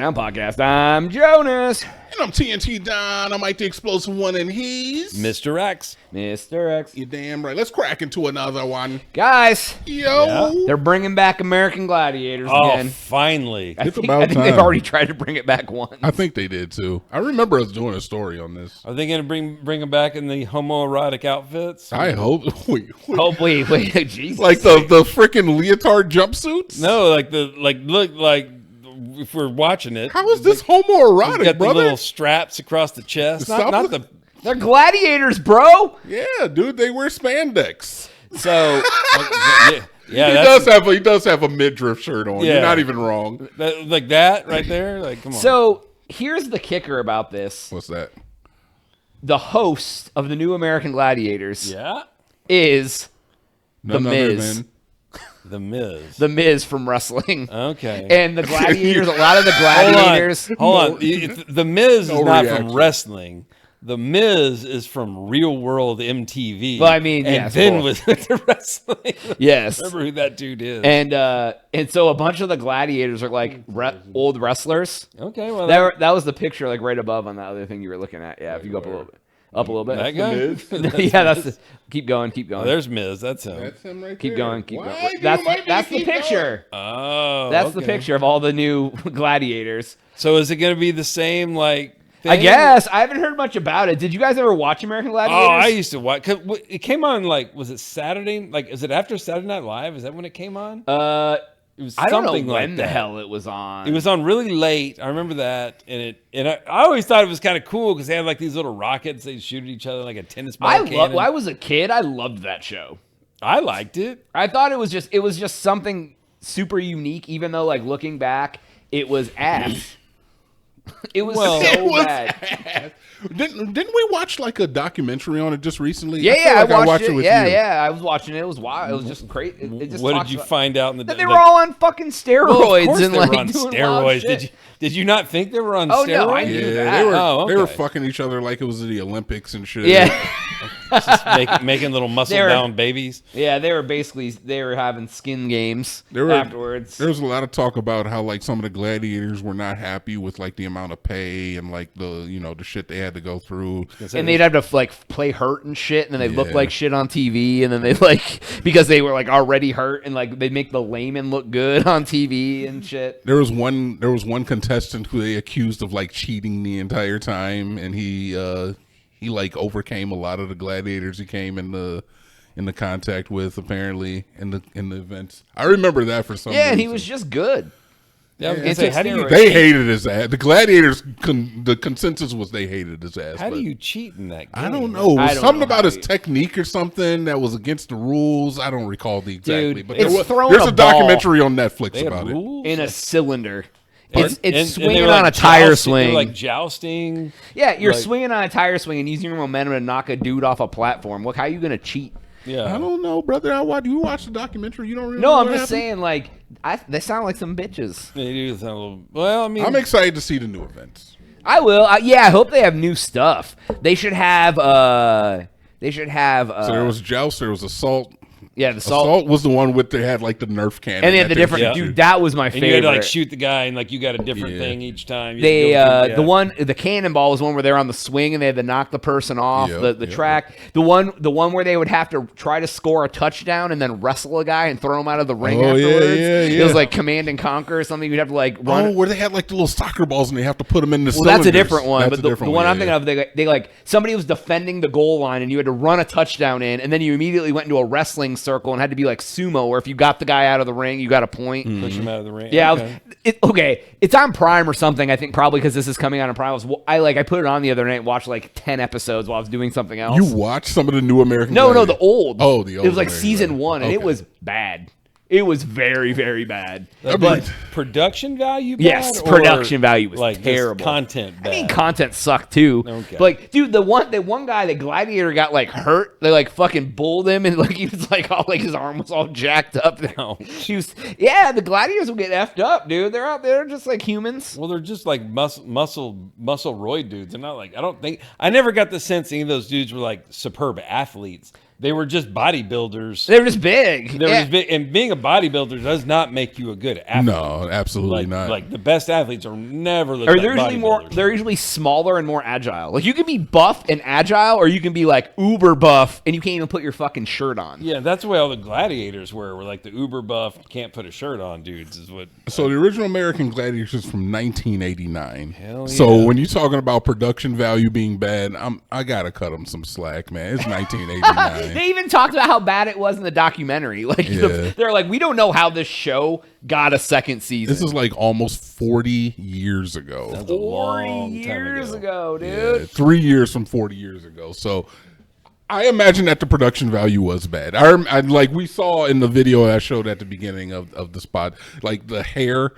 Down podcast. I'm Jonas. And I'm TNT Don. I'm Mike the Explosive One, and he's Mr. X. Mr. X. You damn right. Let's crack into another one. Guys, Yo. they're bringing back American Gladiators Oh, again. finally. I It's think, about I think time. they've already tried to bring it back once. I think they did, too. I remember us doing a story on this. Are they going to bring them back in the homoerotic outfits? I hope. Wait. Oh, wait, Jesus. Like the freaking leotard jumpsuits? No, look, if we're watching it. How is this He's homoerotic, got the brother? little straps across the chest. Not the. They're gladiators, bro. Yeah, dude, they wear spandex. So, Yeah, He does have a midriff shirt on. Yeah. You're not even wrong. like that right there. Like, come on. so here's the kicker about this. What's that? The host of the new American Gladiators yeah, is None The other Miz. than- the Miz. The Miz from wrestling. Okay. And the gladiators, a lot of the gladiators. Hold on. The Miz No is not reaction. from wrestling. The Miz is from Real World MTV. Well, I mean, and yes, then well. was into wrestling. Yes. Remember who that dude is? And so a bunch of the gladiators are like old wrestlers. Okay, well, That was the picture like right above on that other thing you were looking at. Yeah, if you go up a little bit. Up a little bit. that guy. Yeah, that's the, keep going. Oh, there's Miz. That's him. That's him right Keep there. going. Keep Why going. do you That's want me to the keep picture. Oh, That's the okay. picture of all the new gladiators. So is it going to be the same like? Thing? I guess I haven't heard much about it. Did you guys ever watch American Gladiators? Oh, I used to watch. 'Cause it came on like, was it Saturday? Like, is it after Saturday Night Live? Is that when it came on? It was I don't know something when like the that. hell it was on. It was on really late. I remember that, and I always thought it was kind of cool because they had like these little rockets. They shoot at each other like a tennis ball. When I was a kid, I loved that show. I liked it. I thought it was just something super unique, even though like looking back, it was ass. It was so It was bad. ass. Didn't we watch like a documentary on it just recently? Yeah, feel yeah, like I watched it. with Yeah, you. yeah, I was watching it. It was wild. It was just crazy. It just What talks did you about- find out in the? that they were all on fucking steroids Well, of course and they like were on doing wild steroids. shit. Did you not think they were on Oh, steroids? no, I knew Yeah, that. they were. Oh, They were okay. fucking each other like it was the Olympics and shit. Yeah, Just making little muscle They were- bound babies. yeah, they were having skin games There afterwards. was a lot of talk about how like some of the gladiators were not happy with like the amount of pay and like the the shit they had to go through. And they'd have to like play hurt and shit, and then they look Yeah. like shit on TV, and then they like because they were like already hurt, and like they make the layman look good on TV and shit. There was one contestant who they accused of like cheating the entire time, and he like overcame a lot of the gladiators he came in the contact with apparently in the events. I remember that for some Yeah, reason. and he was just good. Yeah, I was It gonna say, took how do you steroids. They hated his ass. The gladiators, the consensus was they hated his ass. how do but you cheat in that game? I don't know. It I was don't something know about how his you- technique or something that was against the rules. I don't recall the exactly, Dude, but it's throwing there's a a ball. documentary on Netflix They had about it. rules In a cylinder. And- It's and they swinging were on a like tire jousting- they were swing. like jousting. Yeah, you're like- swinging on a tire swing and using your momentum to knock a dude off a platform. Look, how are you gonna cheat? Yeah, I don't know, brother. You watched the documentary. You don't remember No, I'm what just happened? saying, like, they sound like some bitches. They do sound a little. Well, I mean, I'm excited to see the new events. I will. Yeah, I hope they have new stuff. They should have. They should have. So there was joust, there was assault. yeah, the salt. Assault was the one with they had like the Nerf cannon. And they had the that different. Yeah. Dude, that was my and favorite. you had to like shoot the guy, and like you got a different Yeah. thing each time. You They had to go through- the cannonball was one where they were on the swing and they had to knock the person off Yep, the yep, track. The one where they would have to try to score a touchdown and then wrestle a guy and throw him out of the ring Oh, yeah, afterwards. yeah, It was yeah. like Command and Conquer or something. You'd have to like run. Oh, where they had like the little soccer balls and they have to put them in the. Well, that's a cylinders. different one. That's But a the different one I'm yeah, thinking of, they like somebody was defending the goal line and you had to run a touchdown in, and then you immediately went into a wrestling circle and had to be like sumo, where if you got the guy out of the ring, you got a point. push him out of the ring. Yeah, Okay. it's on Prime or something. I think probably because this is coming out on Prime. I put it on the other night and watched like 10 episodes while I was doing something else. You watched some of the new American? No, Gladiators? the old. Oh, the old. It was like American season Gladiators. 1, and it Okay. was bad. It was very, very bad. But production value. Bad, Yes, or, production value was like, just terrible. content. I mean, bad? content sucked too. Okay. But like, dude, the one guy, the gladiator, got like hurt. They like fucking bulled him, and like he was like all like his arm was all jacked up. Ouch. He was, yeah. The gladiators will get effed up, dude. They're out there just like humans. Well, they're just like muscle roid dudes. They're not like, I never got the sense any of those dudes were like superb athletes. They were just bodybuilders. They were just big. They were Yeah. just big, and being a bodybuilder does not make you a good athlete. No, absolutely not. Like the best athletes are never looked Or like they're usually bodybuilders. they're usually smaller and more agile. Like you can be buff and agile, or you can be like uber buff and you can't even put your fucking shirt on. Yeah, that's the way all the gladiators were like the uber buff, can't put a shirt on dudes is what. So the original American Gladiators is from 1989. Hell So yeah. when you're talking about production value being bad, I gotta cut them some slack, man. It's 1989. They even talked about how bad it was in the documentary. Like Yeah. they're like, we don't know how this show got a second season. This is like almost 40 years ago. That's a 40 long time years ago. ago, Yeah, dude. 3 years from 40 years ago. So I imagine that the production value was bad. I like we saw in the video I showed at the beginning of the spot, like the hair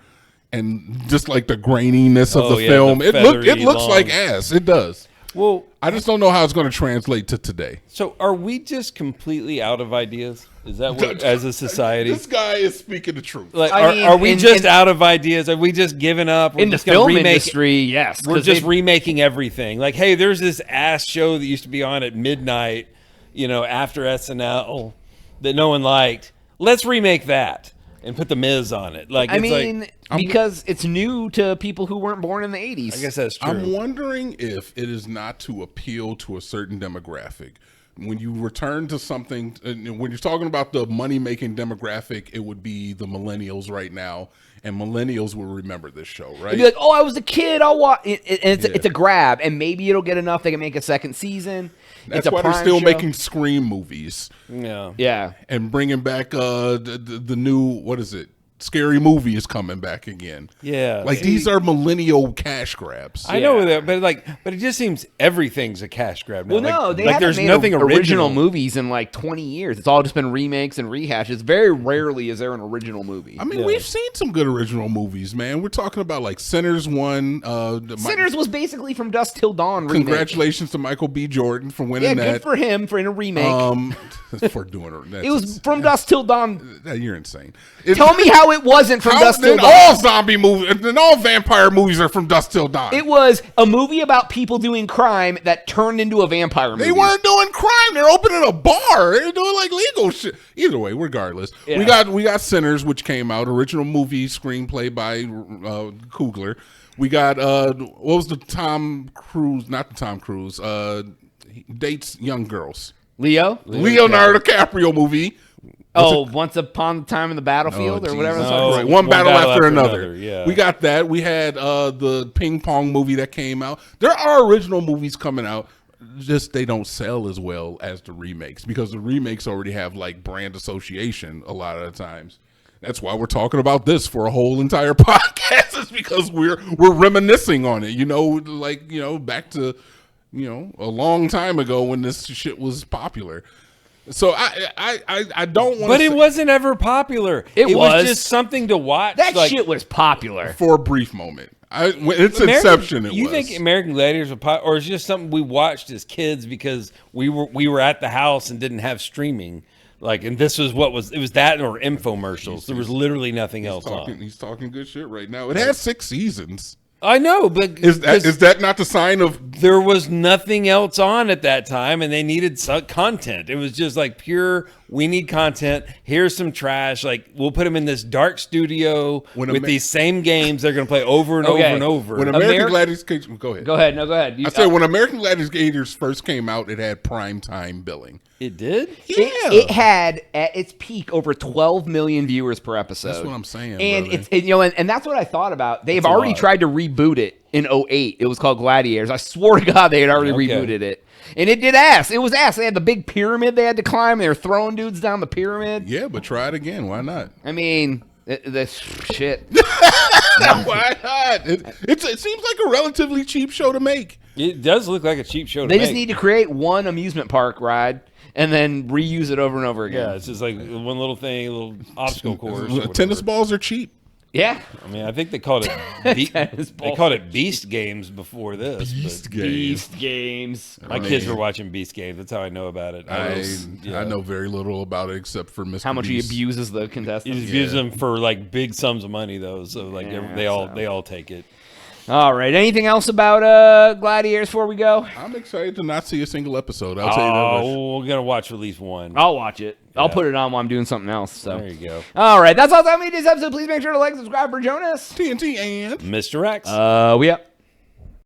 and just like the graininess of Oh, the yeah, film. the It feathery, looks long- like ass. It does. Well, I just don't know how it's going to translate to today. so are we just completely out of ideas? Is that what, as a society? This guy is speaking the truth. Like, I mean, are we in- just in- out of ideas? Are we just giving up? We're In the just gonna film remake- industry, yes. We're 'cause just they- remaking everything. Like, hey, there's this ass show that used to be on at midnight, after SNL that no one liked. Let's remake that and put the Miz on it. Like, I it's mean, like, because it's new to people who weren't born in the 80s. I guess that's true. I'm wondering if it is not to appeal to a certain demographic. When you return to something, when you're talking about the money-making demographic, it would be the millennials right now, and millennials will remember this show, right? They'd be like, oh, I was a kid. I'll watch. And it's, Yeah. it's a grab, and maybe it'll get enough they can make a second season. That's it's a why they're Prime still show. making Scream movies yeah. Yeah. and bringing back the new, what is it? Scary Movie is coming back again. Yeah. Like, these are millennial cash grabs. I know that, but it just seems everything's a cash grab now. Well, no, like, they like haven't there's made nothing original movies in like 20 years. It's all just been remakes and rehashes. Very rarely is there an original movie. I mean, Yeah. we've seen some good original movies, man. We're talking about like Sinners 1. Sinners was basically from Dusk Till Dawn remake. Congratulations to Michael B. Jordan for winning Yeah, that. good for him for in a remake. For doing it. It was from Dusk Till Dawn. You're insane. Tell me how it wasn't from how, Dusk Till then Dawn. all zombie movies, then all vampire movies are from Dusk Till Dawn. It was a movie about people doing crime that turned into a vampire movie. They weren't doing crime. They're opening a bar. They're doing like legal shit. Either way, regardless, Yeah. we got Sinners, which came out, original movie screenplay by Coogler. We got what was the Tom Cruise? Not the Tom Cruise. He dates young girls. Leonardo DiCaprio movie. Once Upon a Time in the Battlefield or whatever. Jesus that's what it's Christ. called. One battle after another. another, yeah. We got that. We had the ping pong movie that came out. There are original movies coming out. Just they don't sell as well as the remakes because the remakes already have like brand association a lot of the times. That's why we're talking about this for a whole entire podcast. Is because we're reminiscing on it. Back to a long time ago when this shit was popular. So I don't want. But it wasn't ever popular. It was was. just something to watch. That like, shit was popular. for a brief moment. Its American- inception. It you was. think American Gladiators were or it's just something we watched as kids because we were at the house and didn't have streaming. Like, and this was it was that or infomercials. There was literally nothing else on. He's talking good shit right now. It has 6 seasons. I know, but Is that not the sign of? there was nothing else on at that time, and they needed content. It was just like pure. We need content. Here's some trash. Like we'll put them in this dark studio with these same games. They're going to play over and over and over. When American Gladiators, go ahead. Go ahead. No, go ahead. I said when American Gladiators first came out, it had prime time billing. It did. Yeah, It had at its peak over 12 million viewers per episode. That's what I'm saying, And brother. and that's what I thought about. They've a already lot. tried to reboot it in 2008. It was called Gladiators. I swear to God they had already Okay. rebooted it. And it did ass. It was ass. They had the big pyramid they had to climb. They were throwing dudes down the pyramid. yeah, but try it again. Why not? I mean, this shit. Why not? It seems like a relatively cheap show to make. It does look like a cheap show. They just need to create one amusement park ride and then reuse it over and over again. Yeah, it's just like one little thing, a little obstacle course. or Tennis whatever. balls are cheap. Yeah. I mean, I think they called it Tennis they balls called are it Beast Games before this. but Beast games. my kids were watching Beast Games. That's how I know about it. I know very little about it except for Mr. How much he Beast. abuses the You contestants. just use them for like big sums of money though. So like Yeah, they all take it. All right. Anything else about Gladiators before we go? I'm excited to not see a single episode. I'll tell you that much. We're gonna watch at least one. I'll watch it. I'll put it on while I'm doing something else. So There you go. All right. That's all time we need this episode. Please make sure to like, subscribe for Jonas. TNT and Mr. X. We up.